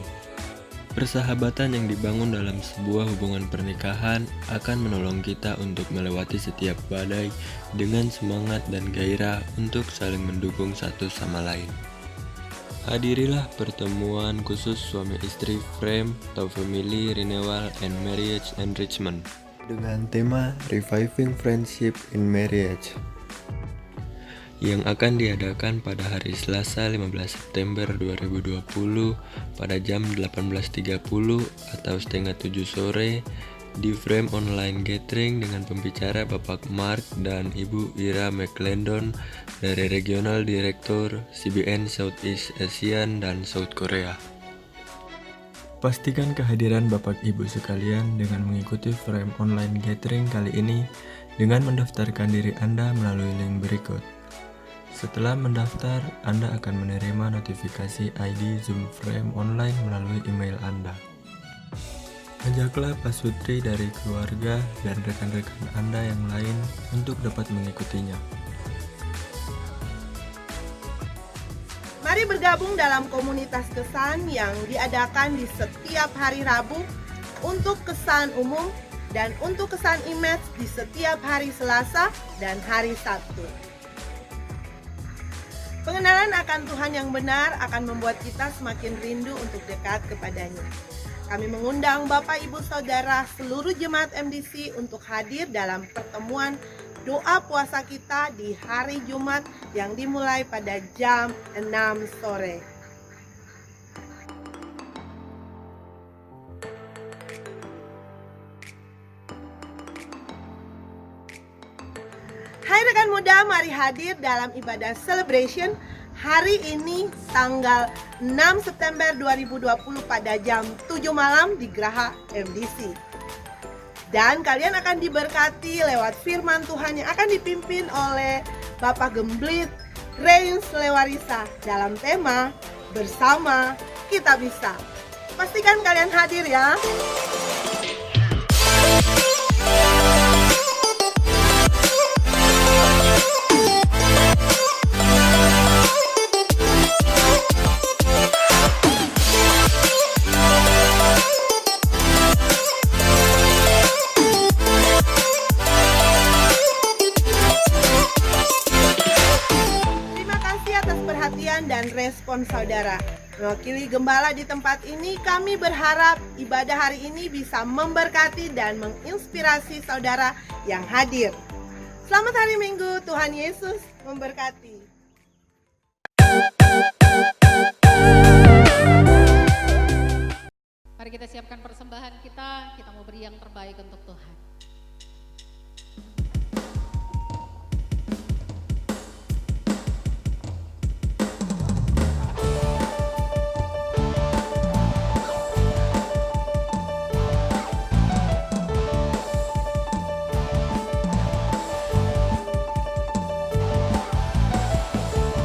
Persahabatan yang dibangun dalam sebuah hubungan pernikahan akan menolong kita untuk melewati setiap badai dengan semangat dan gairah untuk saling mendukung satu sama lain. Hadirilah pertemuan khusus suami istri Frame atau Family Renewal and Marriage Enrichment dengan tema Reviving Friendship in Marriage yang akan diadakan pada hari Selasa 15 September 2020 pada jam 18.30 atau setengah 7 sore di Frame Online Gathering dengan pembicara Bapak Mark dan Ibu Ira McLendon dari Regional Direktur CBN Southeast Asian dan South Korea. Pastikan kehadiran Bapak Ibu sekalian dengan mengikuti Frame Online Gathering kali ini dengan mendaftarkan diri Anda melalui link berikut. Setelah mendaftar, Anda akan menerima notifikasi ID Zoom Frame Online melalui email Anda. Ajaklah Pak Sutri dari keluarga dan rekan-rekan Anda yang lain untuk dapat mengikutinya. Mari bergabung dalam komunitas kesan yang diadakan di setiap hari Rabu untuk kesan umum dan untuk kesan image di setiap hari Selasa dan hari Sabtu. Pengenalan akan Tuhan yang benar akan membuat kita semakin rindu untuk dekat kepadanya. Kami mengundang Bapak Ibu Saudara seluruh jemaat MDC untuk hadir dalam pertemuan doa puasa kita di hari Jumat yang dimulai pada jam 6 sore. Hai rekan muda, mari hadir dalam ibadah celebration hari ini tanggal 6 September 2020 pada jam 7 malam di Graha MDC. Dan kalian akan diberkati lewat firman Tuhan yang akan dipimpin oleh Bapak Gemblit Reins Lewarisa dalam tema Bersama Kita Bisa. Pastikan kalian hadir ya. Dan respon saudara. Mewakili gembala di tempat ini, kami berharap ibadah hari ini bisa memberkati dan menginspirasi saudara yang hadir. Selamat hari Minggu, Tuhan Yesus memberkati. Mari kita siapkan persembahan kita mau beri yang terbaik untuk Tuhan.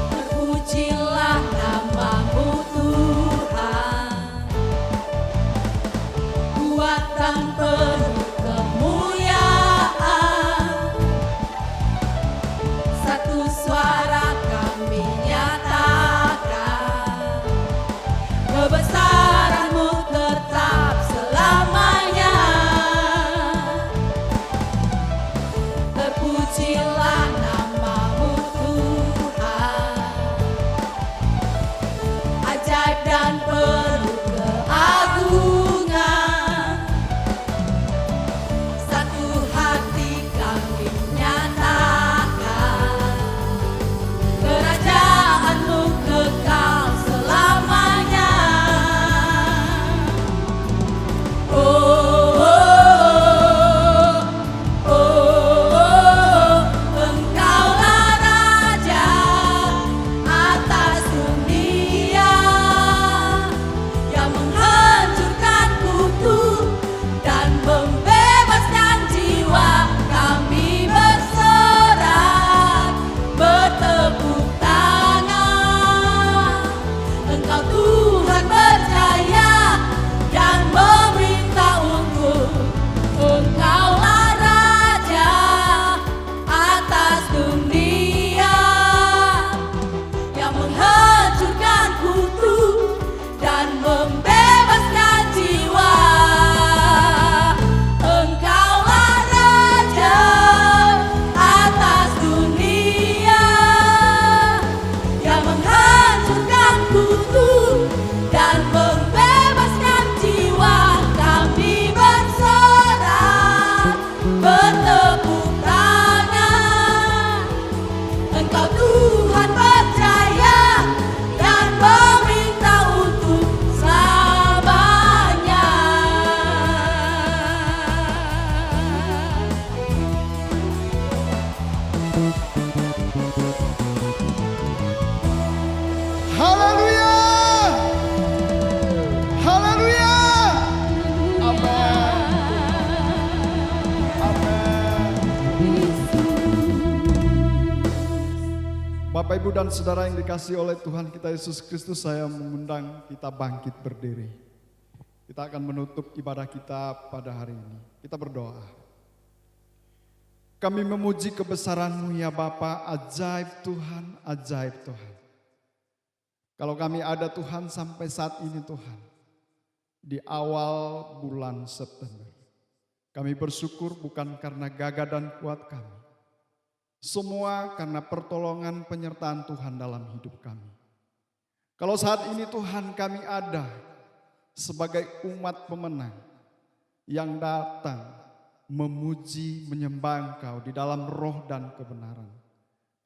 Terpujilah nama-Mu Tuhan, kuatan penuh kemuliaan. Haleluya. Haleluya. Amin. Amin. Bapak, Ibu, dan Saudara yang dikasihi oleh Tuhan kita Yesus Kristus, saya mengundang kita bangkit berdiri. Kita akan menutup ibadah kita pada hari ini. Kita berdoa. Kami memuji kebesaran-Mu ya Bapa, ajaib Tuhan, ajaib Tuhan. Kalau kami ada Tuhan sampai saat ini Tuhan, di awal bulan September, kami bersyukur bukan karena gagah dan kuat kami. Semua karena pertolongan penyertaan Tuhan dalam hidup kami. Kalau saat ini Tuhan kami ada sebagai umat pemenang yang datang memuji, menyembah Engkau di dalam roh dan kebenaran.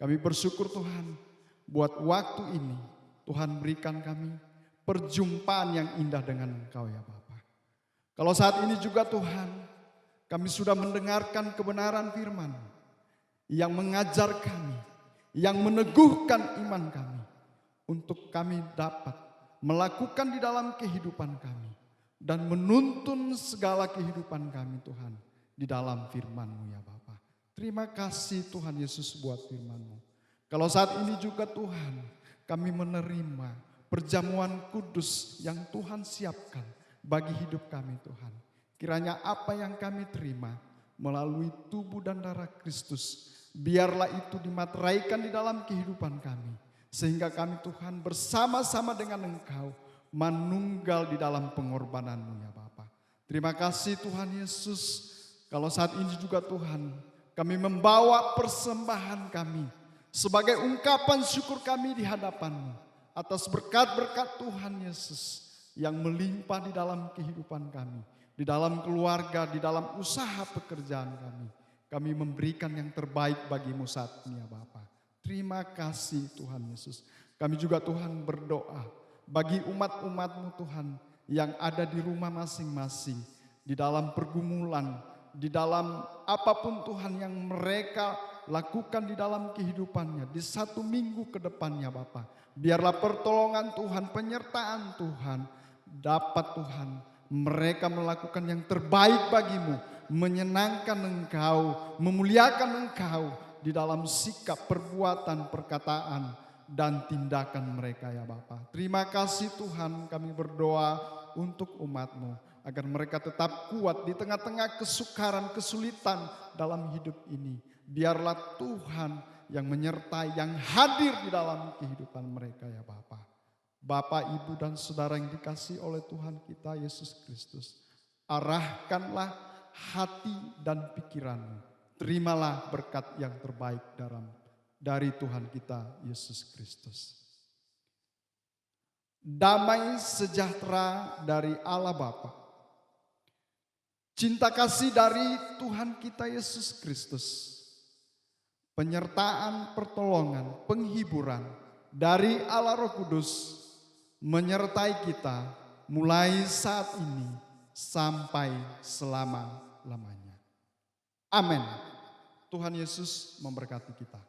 Kami bersyukur Tuhan buat waktu ini Tuhan berikan kami perjumpaan yang indah dengan Engkau ya Bapa. Kalau saat ini juga Tuhan kami sudah mendengarkan kebenaran firman yang mengajar kami, yang meneguhkan iman kami untuk kami dapat melakukan di dalam kehidupan kami dan menuntun segala kehidupan kami Tuhan di dalam firman-Mu ya Bapa. Terima kasih Tuhan Yesus buat firman-Mu. Kalau saat ini juga Tuhan kami menerima perjamuan kudus yang Tuhan siapkan bagi hidup kami Tuhan. Kiranya apa yang kami terima melalui tubuh dan darah Kristus, biarlah itu dimateraikan di dalam kehidupan kami. Sehingga kami Tuhan bersama-sama dengan Engkau manunggal di dalam pengorbanan-Mu ya Bapa. Terima kasih Tuhan Yesus. Kalau saat ini juga Tuhan kami membawa persembahan kami sebagai ungkapan syukur kami di hadapan-Mu atas berkat-berkat Tuhan Yesus yang melimpah di dalam kehidupan kami, di dalam keluarga, di dalam usaha pekerjaan kami. Kami memberikan yang terbaik bagi-Mu saat ini ya Bapa. Terima kasih Tuhan Yesus. Kami juga Tuhan berdoa bagi umat-umat-Mu Tuhan yang ada di rumah masing-masing, di dalam pergumulan, di dalam apapun Tuhan yang mereka lakukan di dalam kehidupannya di 1 minggu ke depannya Bapa. Biarlah pertolongan Tuhan, penyertaan Tuhan dapat Tuhan mereka melakukan yang terbaik bagi-Mu, menyenangkan Engkau, memuliakan Engkau di dalam sikap, perbuatan, perkataan, dan tindakan mereka ya Bapa. Terima kasih Tuhan, kami berdoa untuk umat-Mu agar mereka tetap kuat di tengah-tengah kesukaran, kesulitan dalam hidup ini. Biarlah Tuhan yang menyertai, yang hadir di dalam kehidupan mereka ya Bapa. Bapak, Ibu, dan Saudara yang dikasihi oleh Tuhan kita Yesus Kristus, arahkanlah hati dan pikiran-Mu. Terimalah berkat yang terbaik dari Tuhan kita Yesus Kristus. Damai sejahtera dari Allah Bapa, cinta kasih dari Tuhan kita Yesus Kristus, penyertaan, pertolongan, penghiburan dari Allah Roh Kudus menyertai kita mulai saat ini sampai selama-lamanya. Amin. Tuhan Yesus memberkati kita.